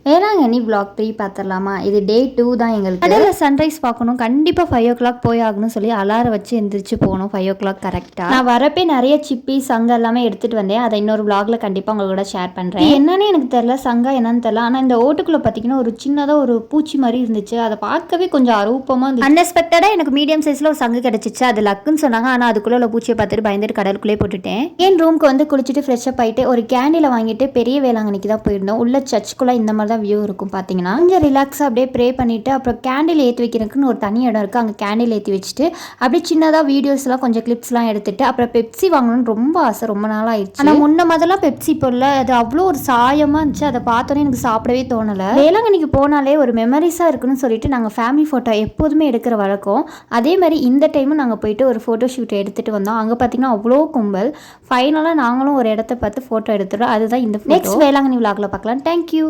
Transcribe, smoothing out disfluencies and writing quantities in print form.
Velankanni vlog 3 பார்த்துடலாமா? இது டே 2 தான் எங்களுக்கு. கடலில் சன்ரைஸ் பார்க்கணும், கண்டிப்பாக 5 o'clock போய் ஆகணும்னு சொல்லி அலாரம் வச்சு எந்திரிச்சு போகணும் 5 o'clock கரெக்டாக. நான் வரப்பே நிறைய சிப்பி சங்கம் எல்லாமே எடுத்துகிட்டு வந்தேன். அதை இன்னொரு vlogல கண்டிப்பாக உங்க கூட ஷேர் பண்ணுறேன். என்னன்னு எனக்கு தெரியல, சங்கம் என்னன்னு தெரியல. ஆனால் இந்த ஓட்டுக்குள்ளே பார்த்தீங்கன்னா ஒரு சின்னதாக ஒரு பூச்சி மாதிரி இருந்துச்சு. அதை பார்க்கவே கொஞ்சம் அரூபமாக இருந்துச்சு. அன்எக்ஸ்பெக்டடாக எனக்கு மீடியம் சைஸில் ஒரு சங்கு கிடச்சிச்சு. அது லக்குன்னு சொன்னாங்க. ஆனால் அதுக்குள்ளே உள்ள பூச்சியை பார்த்துட்டு பயந்துட்டு கடலுக்குள்ளே போட்டுட்டேன். என் ரூமுக்கு வந்து குளிச்சுட்டு ஃப்ரெஷ்ஷப் ஆகிட்டு ஒரு கேண்டில் வாங்கிட்டு பெரிய வேளாங்கண்ணிக்கு தான் போயிருந்தோம். உள்ள சர்ச்சுக்குள்ளே இந்த மாதிரி தான் வியூ இருக்கும். பார்த்தீங்கன்னா கொஞ்சம் ரிலாக்ஸாக அப்படியே ப்ரே பண்ணிவிட்டு அப்புறம் கேண்டில் ஏற்றி வைக்கிறதுக்குன்னு ஒரு தனி இடம் இருக்குது. அங்கே கேண்டில் ஏற்றி வச்சுட்டு அப்படியே சின்னதாக வீடியோஸ்லாம் கொஞ்சம் கிளிப்ஸ்லாம் எடுத்துட்டு அப்புறம் பெப்சி வாங்கணும்னு ரொம்ப ஆசை, ரொம்ப நாள் ஆயிடுச்சு. ஆனால் முன்ன முதல்லாம் பெப்சி போடல, அது அவ்வளோ ஒரு சாயமாக இருந்துச்சு. அதை பார்த்தோன்னே எனக்கு சாப்பிடவே தோணலை. வேளாங்கண்ணிக்கு போனாலே ஒரு மெமரிஸாக இருக்குன்னு சொல்லிட்டு நாங்கள் ஃபேமிலி ஃபோட்டோ எப்போதுமே எடுக்கிற வழக்கம். அதே மாதிரி இந்த டைமும் நாங்கள் போயிட்டு ஒரு ஃபோட்டோ ஷூட் எடுத்துகிட்டு வந்தோம். அங்கே பார்த்தீங்கன்னா அவ்வளோ கும்பல். ஃபைனலாக நாங்களும் ஒரு இடத்த பார்த்து ஃபோட்டோ எடுத்துட்டோம். அதுதான் இந்த நெக்ஸ்ட் வேளாங்கண்ணி விலாகில் பார்க்கலாம். தேங்க்யூ.